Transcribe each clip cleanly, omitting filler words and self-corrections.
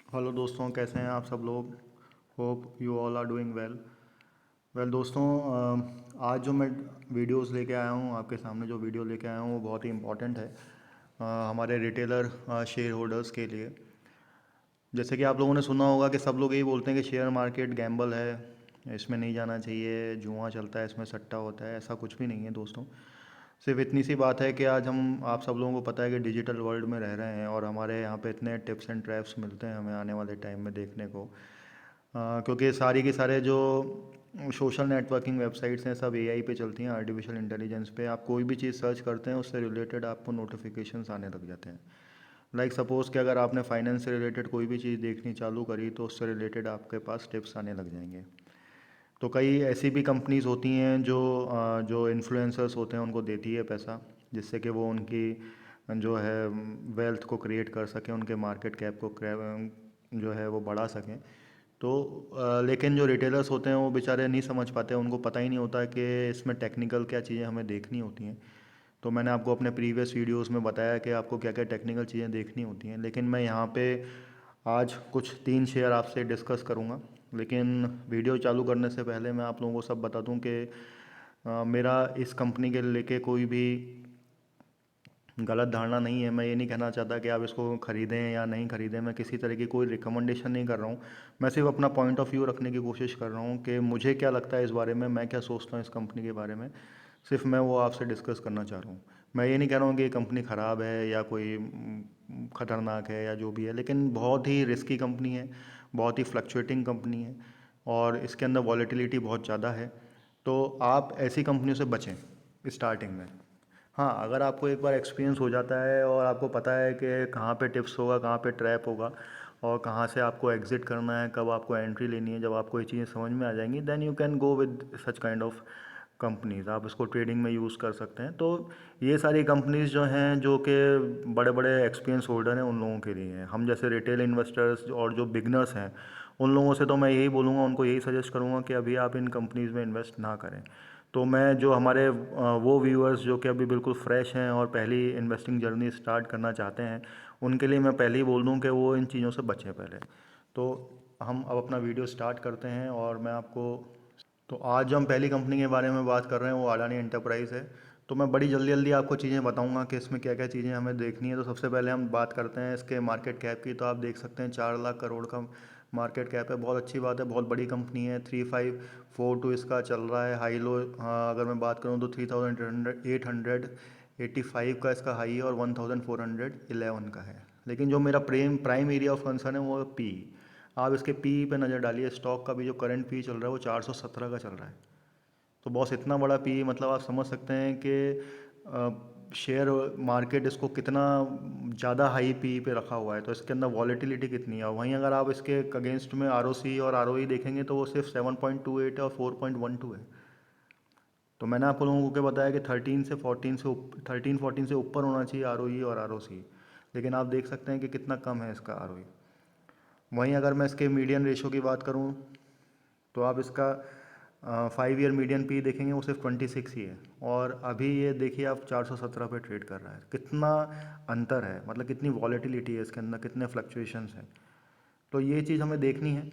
Hello दोस्तों, कैसे हैं आप सब लोग। Hope you all are doing well. दोस्तों, आज जो मैं वीडियोस लेके आया हूँ आपके सामने, जो वीडियो लेके आया हूँ वो बहुत ही इम्पोर्टेंट है हमारे रिटेलर शेयर होल्डर्स के लिए। जैसे कि आप लोगों ने सुना होगा कि सब लोग यही बोलते हैं कि शेयर मार्केट गैम्बल है, इसमें नहीं जाना चाहिए, जुआ चलता है, इसमें सट्टा होता है। ऐसा कुछ भी नहीं है दोस्तों। सिर्फ इतनी सी बात है कि आज हम आप सब लोगों को पता है कि डिजिटल वर्ल्ड में रह रहे हैं और हमारे यहाँ पे इतने टिप्स एंड ट्रैप्स मिलते हैं हमें आने वाले टाइम में देखने को। क्योंकि सारी के सारे जो सोशल नेटवर्किंग वेबसाइट्स हैं सब एआई पे चलती हैं, आर्टिफिशियल इंटेलिजेंस पे। आप कोई भी चीज़ सर्च करते हैं उससे रिलेटेड आपको नोटिफिकेशंस आने लग जाते हैं। लाइक सपोज़ कि अगर आपने फाइनेंस से रिलेटेड कोई भी चीज़ देखनी चालू करी तो उससे रिलेटेड आपके पास टिप्स आने लग जाएंगे। तो कई ऐसी भी कंपनीज़ होती हैं जो इन्फ्लुएंसर्स होते हैं उनको देती है पैसा, जिससे कि वो उनकी जो है वेल्थ को क्रिएट कर सकें, उनके मार्केट कैप को जो है वो बढ़ा सकें। तो लेकिन जो रिटेलर्स होते हैं वो बेचारे नहीं समझ पाते, उनको पता ही नहीं होता कि इसमें टेक्निकल क्या चीज़ें हमें देखनी होती हैं। तो मैंने आपको अपने प्रीवियस वीडियोस में बताया कि आपको क्या क्या टेक्निकल चीज़ें देखनी होती हैं, लेकिन मैं यहाँ पे आज कुछ 3 शेयर आपसे डिस्कस करूँगा। लेकिन वीडियो चालू करने से पहले मैं आप लोगों को सब बता दूँ कि मेरा इस कंपनी के लेके कोई भी गलत धारणा नहीं है। मैं ये नहीं कहना चाहता कि आप इसको ख़रीदें या नहीं ख़रीदें, मैं किसी तरह की कोई रिकमेंडेशन नहीं कर रहा हूँ। मैं सिर्फ अपना पॉइंट ऑफ व्यू रखने की कोशिश कर रहा हूँ कि मुझे क्या लगता है इस बारे में, मैं क्या सोचता हूँ इस कंपनी के बारे में। सिर्फ मैं वो आपसे डिस्कस करना चाह रहा हूँ। मैं ये नहीं कह रहा हूँ कि ये कंपनी ख़राब है या कोई ख़तरनाक है या जो भी है, लेकिन बहुत ही रिस्की कंपनी है, बहुत ही फ्लक्चुएटिंग कंपनी है और इसके अंदर वॉलेटिलिटी बहुत ज़्यादा है। तो आप ऐसी कंपनियों से बचें स्टार्टिंग में। हाँ, अगर आपको एक बार एक्सपीरियंस हो जाता है और आपको पता है कि कहाँ पे टिप्स होगा, कहाँ पे ट्रैप होगा और कहाँ से आपको एग्ज़िट करना है, कब आपको एंट्री लेनी है, जब आपको ये चीज़ें समझ में आ जाएंगी then you can go with such kind of companies. आप इसको ट्रेडिंग में यूज़ कर सकते हैं। तो ये सारी कंपनीज़ जो हैं, जो कि बड़े बड़े एक्सपीरियंस होल्डर हैं, उन लोगों के लिए हैं। हम जैसे रिटेल इन्वेस्टर्स और जो बिगनर्स हैं, उन लोगों से तो मैं यही बोलूँगा, उनको यही सजेस्ट करूँगा कि अभी आप इन कंपनीज़ में इन्वेस्ट ना करें। तो मैं जो हमारे वो व्यूअर्स जो कि अभी बिल्कुल फ्रेश हैं और पहली इन्वेस्टिंग जर्नी स्टार्ट करना चाहते हैं, उनके लिए मैं पहले ही बोल दूं कि वो इन चीज़ों से बचें पहले। तो हम अब अपना वीडियो स्टार्ट करते हैं और मैं आपको तो आज जो हम पहली कंपनी के बारे में बात कर रहे हैं वो अडानी एंटरप्राइज़ है। तो मैं बड़ी जल्दी जल्दी आपको चीज़ें बताऊंगा कि इसमें क्या क्या चीज़ें हमें देखनी है। तो सबसे पहले हम बात करते हैं इसके मार्केट कैप की। तो आप देख सकते हैं 4 लाख करोड़ का मार्केट कैप है। बहुत अच्छी बात है, बहुत बड़ी कंपनी है। 3542 इसका चल रहा है हाई लो। हाँ, अगर मैं बात करूँ तो 3885 का इसका हाई है और 1411 का है। लेकिन जो मेरा प्राइम एरिया ऑफ कंसर्न है वो पी। आप इसके पी पे नज़र डालिए। स्टॉक का भी जो करंट पी चल रहा है वो 417 का चल रहा है। तो बॉस इतना बड़ा पी, मतलब आप समझ सकते हैं कि शेयर मार्केट इसको कितना ज़्यादा हाई पी पे रखा हुआ है। तो इसके अंदर वॉलेटिलिटी कितनी है। वहीं अगर आप इसके अगेंस्ट में आर और आर देखेंगे तो वो सिर्फ 7.28 है और 4.12 है। तो मैंने आप लोगों को क्या बताया कि 13 14 से ऊपर होना चाहिए और आर लेकिन आप देख सकते हैं कि कितना कम है इसका आर। वहीं अगर मैं इसके मीडियन रेशो की बात करूं तो आप इसका 5 ईयर मीडियन पी देखेंगे वो सिर्फ 26 ही है। और अभी ये देखिए आप 417 पे ट्रेड कर रहा है। कितना अंतर है, मतलब कितनी वॉलेटिलिटी है इसके अंदर, कितने फ्लक्चुएशंस हैं। तो ये चीज़ हमें देखनी है।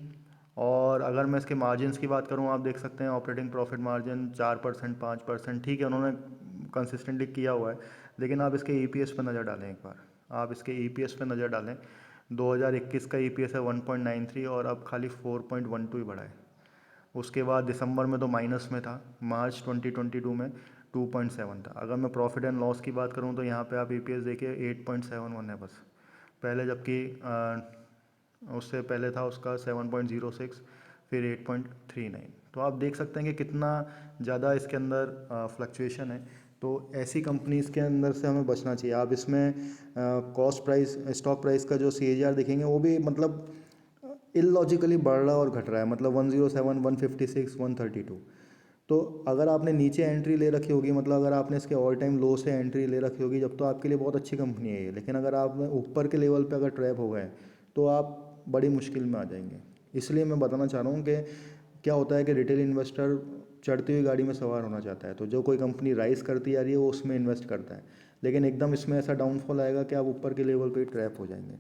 और अगर मैं इसके मार्जिन्स की बात करूँ, आप देख सकते हैं ऑपरेटिंग प्रॉफिट मार्जिन 4% 5%, ठीक है, उन्होंने कंसिस्टेंटली किया हुआ है। लेकिन आप इसके ईपीएस पर नज़र डालें एक बार। आप इसके ईपीएस पर नज़र डालें। 2021 का ईपीएस है 1.93 और अब खाली 4.12 ही बढ़ा है। उसके बाद दिसंबर में तो माइनस में था, मार्च 2022 में 2.7 था। अगर मैं प्रॉफिट एंड लॉस की बात करूं तो यहाँ पे आप ईपीएस देखिए 8.71 है बस। पहले जबकि उससे पहले था उसका 7.06, फिर 8.39। तो आप देख सकते हैं कि कितना ज़्यादा इसके अंदर फ्लक्चुएशन है। तो ऐसी कंपनीज़ के अंदर से हमें बचना चाहिए। आप इसमें कॉस्ट प्राइस, स्टॉक प्राइस का जो सीएजीआर देखेंगे वो भी मतलब इलॉजिकली बढ़ रहा है और घट रहा है, मतलब 107, 156, 132। तो अगर आपने नीचे एंट्री ले रखी होगी, मतलब अगर आपने इसके ऑल टाइम लो से एंट्री ले रखी होगी जब, तो आपके लिए बहुत अच्छी कंपनी है ये। लेकिन अगर आप ऊपर के लेवल पे अगर ट्रैप हो गए तो आप बड़ी मुश्किल में आ जाएंगे। इसलिए मैं बताना चाह रहा हूँ कि क्या होता है कि रिटेल इन्वेस्टर चढ़ती हुई गाड़ी में सवार होना चाहता है। तो जो कोई कंपनी राइज करती आ रही है वो उसमें इन्वेस्ट करता है, लेकिन एकदम इसमें ऐसा डाउनफॉल आएगा कि आप ऊपर के लेवल पे ही ट्रैप हो जाएंगे।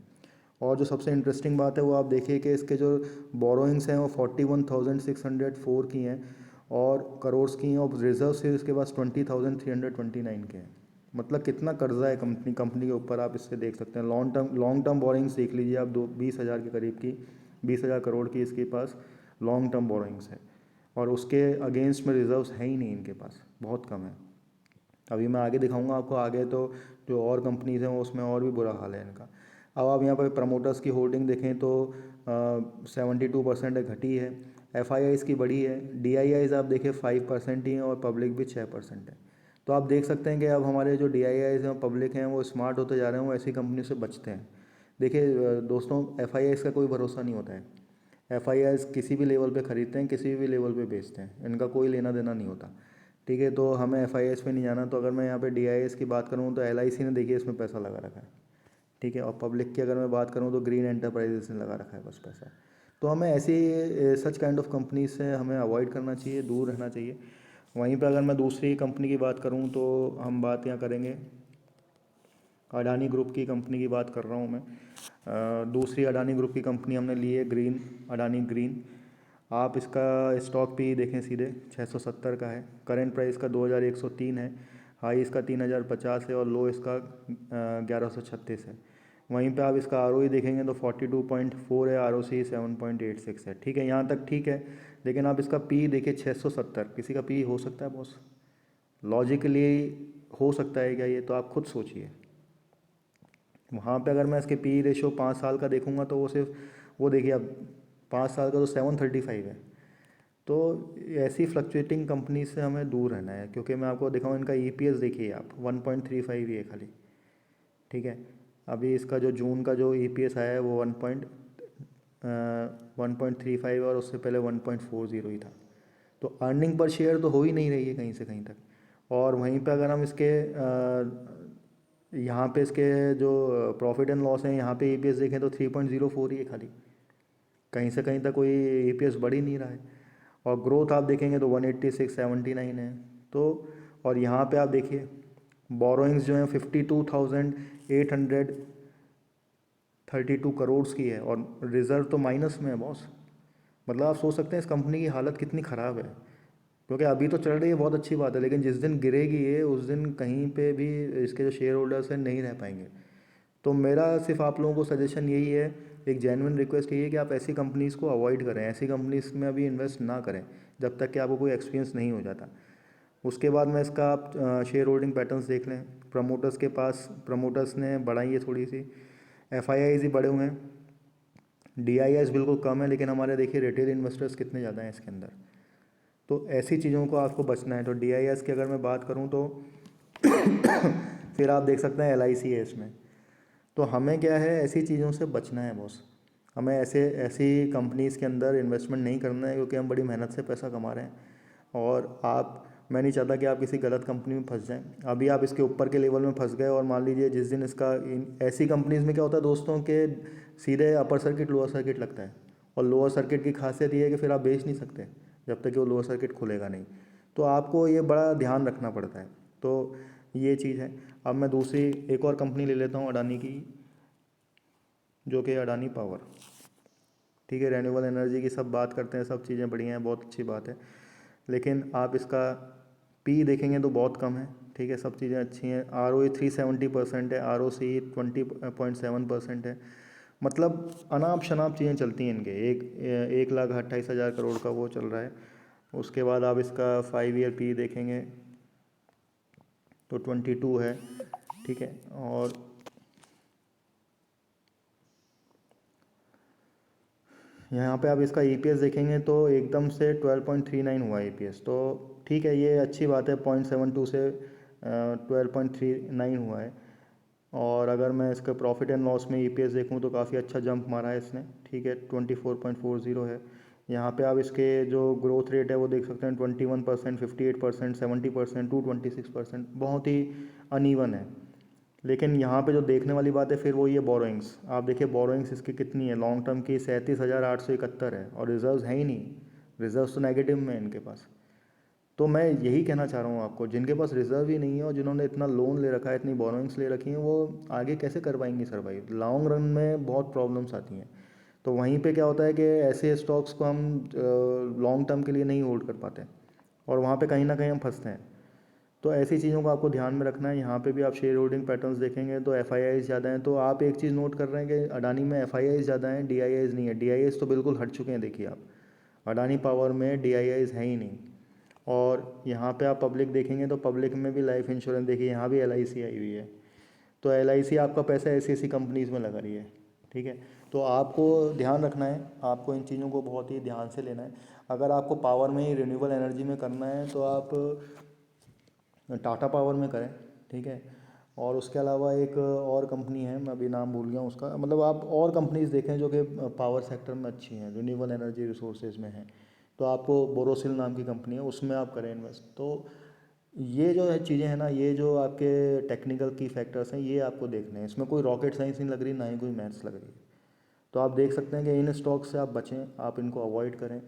और जो सबसे इंटरेस्टिंग बात है वो आप देखिए कि इसके जो बोरोइंग्स हैं वो 41,604 की हैं और करोड़ की हैं, और रिजर्व से इसके पास 20,329 के हैं। मतलब कितना कर्जा है कंपनी के ऊपर, आप इससे देख सकते हैं। लॉन्ग टर्म बोरोइंग्स देख लीजिए आप, 20,000 के करीब की, 20,000 करोड़ की इसके पास लॉन्ग टर्म बोरोइंग्स है, और उसके अगेंस्ट में रिजर्व्स है ही नहीं इनके पास, बहुत कम है। अभी मैं आगे दिखाऊंगा आपको, आगे तो जो और कंपनीज़ हैं उसमें और भी बुरा हाल है इनका। अब आप यहाँ पर प्रमोटर्स की होल्डिंग देखें तो 72% है, घटी है। FIIs की बढ़ी है। DIIs आप देखें 5% ही हैं और पब्लिक भी 6% है। तो आप देख सकते हैं कि अब हमारे जो DIIs हैं पब्लिक हैं वो स्मार्ट होते जा रहे हैं, वो ऐसी कंपनी से बचते हैं। देखिए दोस्तों, FIIs का कोई भरोसा नहीं होता है। FIIs किसी भी लेवल पे ख़रीदते हैं, किसी भी लेवल पे बेचते हैं, इनका कोई लेना देना नहीं होता। ठीक है, तो हमें FIIs पे नहीं जाना। तो अगर मैं यहाँ पे DIIs की बात करूँ तो LIC ने देखिए इसमें पैसा लगा रखा है। ठीक है, और पब्लिक की अगर मैं बात करूँ तो ग्रीन एंटरप्राइजेस ने लगा रखा है बस पैसा। तो हमें ऐसी सच काइंड ऑफ कंपनी से हमें अवॉइड करना चाहिए, दूर रहना चाहिए। वहीं पर अगर मैं दूसरी कंपनी की बात करूँ तो हम बात यहाँ करेंगे अडानी ग्रुप की कंपनी की बात कर रहा हूँ मैं। दूसरी अडानी ग्रुप की कंपनी हमने ली है ग्रीन, अडानी ग्रीन। आप इसका स्टॉक भी देखें सीधे 670 का है, करेंट प्राइस का 2103 है, हाई इसका 3050 है और लो इसका 1136 है। वहीं पे आप इसका ROE देखेंगे तो 42.4 है, ROC 7.86 है। ठीक है, यहाँ तक ठीक है, लेकिन आप इसका पी देखिए 670। किसी का पी हो सकता है बॉस? लॉजिकली हो सकता है क्या ये? तो आप खुद सोचिए। वहाँ पे अगर मैं इसके पी रेशो 5 साल का देखूंगा तो वो सिर्फ, वो देखिए अब 5 साल का तो 735 है। तो ऐसी फ्लक्चुएटिंग कंपनी से हमें दूर रहना है, क्योंकि मैं आपको दिखाऊँ इनका EPS देखिए आप 1.35 ही है खाली। ठीक है, अभी इसका जो जून का जो EPS आया है वो 1.35 और उससे पहले 1.40 ही था। तो अर्निंग पर शेयर तो हो ही नहीं रही है कहीं से कहीं तक। और वहीं पे अगर हम इसके यहाँ पे इसके जो प्रॉफिट एंड लॉस है यहाँ पे EPS देखें तो 3.04 ही है खाली, कहीं से कहीं तक कोई EPS बढ़ ही नहीं रहा है। और ग्रोथ आप देखेंगे तो 186, 79 है। तो और यहाँ पे आप देखिए बोरोइंग्स जो है 52,832 करोड़ की है, और रिजर्व तो माइनस में है बॉस। मतलब आप सोच सकते हैं इस कंपनी की हालत कितनी ख़राब है। क्योंकि अभी तो चल रही है, बहुत अच्छी बात है, लेकिन जिस दिन गिरेगी ये उस दिन कहीं पे भी इसके जो शेयर होल्डर्स हैं नहीं रह पाएंगे। तो मेरा सिर्फ आप लोगों को सजेशन यही है, एक जेन्युइन रिक्वेस्ट यही है कि आप ऐसी कंपनीज़ को अवॉइड करें, ऐसी कंपनीज़ में अभी इन्वेस्ट ना करें जब तक कि आपको कोई एक्सपीरियंस नहीं हो जाता। उसके बाद में इसका आप शेयर होल्डिंग पैटर्न्स देख लें। प्रमोटर्स के पास, प्रमोटर्स ने बढ़ाई है थोड़ी सी, FIIs ही बढ़े हुए हैं, DIIs बिल्कुल कम है, लेकिन हमारे देखिए रिटेल इन्वेस्टर्स कितने ज़्यादा हैं इसके अंदर। तो ऐसी चीज़ों को आपको बचना है। तो DIIs की अगर मैं बात करूँ तो फिर आप देख सकते हैं LIC है इसमें। तो हमें क्या है, ऐसी चीज़ों से बचना है बॉस। हमें ऐसी कंपनीज़ के अंदर इन्वेस्टमेंट नहीं करना है, क्योंकि हम बड़ी मेहनत से पैसा कमा रहे हैं। और मैं नहीं चाहता कि आप किसी गलत कंपनी में फंस जाएं। अभी आप इसके ऊपर के लेवल में फंस गए और मान लीजिए जिस दिन इसका ऐसी कंपनीज़ में क्या होता है दोस्तों के सीधे अपर सर्किट लोअर सर्किट लगता है, और लोअर सर्किट की खासियत ये है कि फिर आप बेच नहीं सकते जब तक कि वो लोअर सर्किट खुलेगा नहीं। तो आपको ये बड़ा ध्यान रखना पड़ता है। तो ये चीज़ है। अब मैं दूसरी एक और कंपनी ले लेता हूँ अडानी की, जो कि अडानी पावर। ठीक है, रेन्यूएबल एनर्जी की सब बात करते हैं, सब चीज़ें बढ़िया हैं, बहुत अच्छी बात है, लेकिन आप इसका पी देखेंगे तो बहुत कम है। ठीक है, सब चीज़ें अच्छी हैं। ROE 370% है, ROC 20.7% है। मतलब अनाप शनाप चीज़ें चलती हैं इनके। 1,28,000 करोड़ का वो चल रहा है। उसके बाद आप इसका 5 ईयर पी देखेंगे तो 22 है। ठीक है, और यहाँ पे आप इसका EPS देखेंगे तो एकदम से 12.39 हुआ EPS। तो ठीक है, ये अच्छी बात है, 0.72 से 12.39 हुआ है। और अगर मैं इसका प्रॉफिट एंड लॉस में EPS देखूँ तो काफ़ी अच्छा जंप मारा है इसने। ठीक है, 24.40 है। यहाँ पे आप इसके जो ग्रोथ रेट है वो देख सकते हैं, 21%, 58%, 70%, 226%, बहुत ही अनइवन है। लेकिन यहाँ पे जो देखने वाली बात है फिर वो ये बोरोइंग्स। आप देखिए बोरोइंग्स इसकी कितनी है, लॉन्ग टर्म की 37,871 है, और रिजर्व्स है ही नहीं, रिजर्व्स तो नेगेटिव में है इनके पास। तो मैं यही कहना चाह रहा हूँ आपको, जिनके पास रिजर्व ही नहीं है और जिन्होंने इतना लोन ले रखा है, इतनी बोरोइंग्स ले रखी हैं, वो आगे कैसे कर पाएंगे सर्वाइव? लॉन्ग रन में बहुत प्रॉब्लम्स आती हैं। तो वहीं पे क्या होता है कि ऐसे स्टॉक्स को हम लॉन्ग टर्म के लिए नहीं होल्ड कर पाते और वहाँ पे कहीं ना कहीं हम फंसते हैं। तो ऐसी चीज़ों को आपको ध्यान में रखना है। यहाँ पे भी आप शेयर होल्डिंग पैटर्न्स देखेंगे तो एफ आई आईज ज़्यादा हैं। तो आप एक चीज़ नोट कर रहे हैं कि अडानी में एफ आई आईज ज़्यादा हैं, डी आई आईज नहीं है। डी आई आईज तो बिल्कुल हट चुके हैं, देखिए आप अडानी पावर में डी आई आईज है ही नहीं। और यहाँ पे आप पब्लिक देखेंगे तो पब्लिक में भी लाइफ इंश्योरेंस देखिए, यहाँ भी एल आई सी आई हुई है। तो एल आई सी आपका पैसा ऐसी ऐसी कंपनीज़ में लगा रही है, ठीक है। तो आपको ध्यान रखना है, आपको इन चीज़ों को बहुत ही ध्यान से लेना है। अगर आपको पावर में ही रिन्यूएबल एनर्जी में करना है तो आप टाटा पावर में करें, ठीक है। और उसके अलावा एक और कंपनी है, मैं अभी नाम भूल गया हूँ उसका, मतलब आप और कंपनीज देखें जो कि पावर सेक्टर में अच्छी हैं, रिन्यूएबल एनर्जी रिसोर्सेज में हैं। तो आपको बोरोसिल नाम की कंपनी है, उसमें आप करें इन्वेस्ट। तो ये जो है चीज़ें हैं ना, ये जो आपके टेक्निकल की फैक्टर्स हैं, ये आपको देखने हैं। इसमें कोई रॉकेट साइंस नहीं लग रही, ना ही कोई मैथ्स लग रही है। तो आप देख सकते हैं कि इन स्टॉक से आप बचें, आप इनको अवॉइड करें,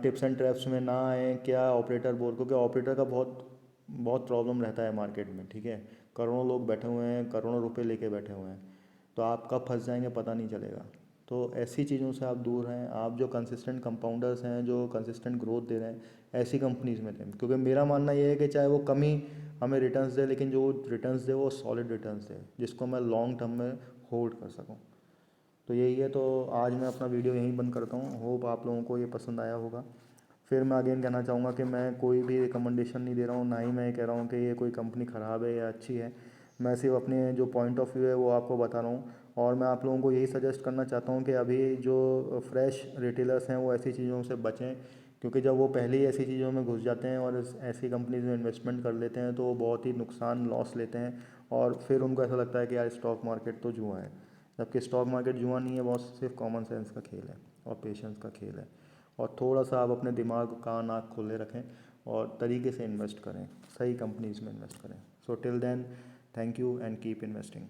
टिप्स एंड ट्रैप्स में ना आए। क्या ऑपरेटर बोल, क्योंकि ऑपरेटर का बहुत बहुत प्रॉब्लम रहता है मार्केट में, ठीक है। करोड़ों लोग बैठे हुए हैं, करोड़ों रुपए लेके बैठे हुए हैं, तो आप कब फंस जाएंगे पता नहीं चलेगा। तो ऐसी चीज़ों से आप दूर रहें। आप जो कंसिस्टेंट कंपाउंडर्स हैं, जो कंसिस्टेंट ग्रोथ दे रहे हैं, ऐसी कंपनीज में दें। क्योंकि मेरा मानना ये है कि चाहे वो कम ही हमें रिटर्न्स दे, लेकिन जो रिटर्न्स दे वो सॉलिड रिटर्न्स दे, जिसको मैं लॉन्ग टर्म में होल्ड कर सकूँ। तो यही है। तो आज मैं अपना वीडियो यहीं बंद करता हूँ। होप आप लोगों को ये पसंद आया होगा। फिर मैं अगेन कहना चाहूँगा कि मैं कोई भी रिकमेंडेशन नहीं दे रहा हूँ, ना ही मैं ये कह रहा हूँ कि ये कोई कंपनी ख़राब है या अच्छी है। मैं सिर्फ अपने जो पॉइंट ऑफ व्यू है वो आपको बता रहा हूँ। और मैं आप लोगों को यही सजेस्ट करना चाहता हूँ कि अभी जो फ्रेश रिटेलर्स हैं वो ऐसी चीज़ों से बचें, क्योंकि जब वो पहले ही ऐसी चीज़ों में घुस जाते हैं और ऐसी कंपनीज में इन्वेस्टमेंट कर लेते हैं तो वो बहुत ही नुकसान लॉस लेते हैं। और फिर उनको ऐसा लगता है कि यार स्टॉक मार्केट तो जुआ है, जबकि स्टॉक मार्केट जुआ नहीं है, बहुत सिर्फ कॉमन सेंस का खेल है और पेशेंस का खेल है। और थोड़ा सा आप अपने दिमाग कान आँख खोले रखें और तरीके से इन्वेस्ट करें, सही कंपनीज में इन्वेस्ट करें। So till then, thank you and keep investing.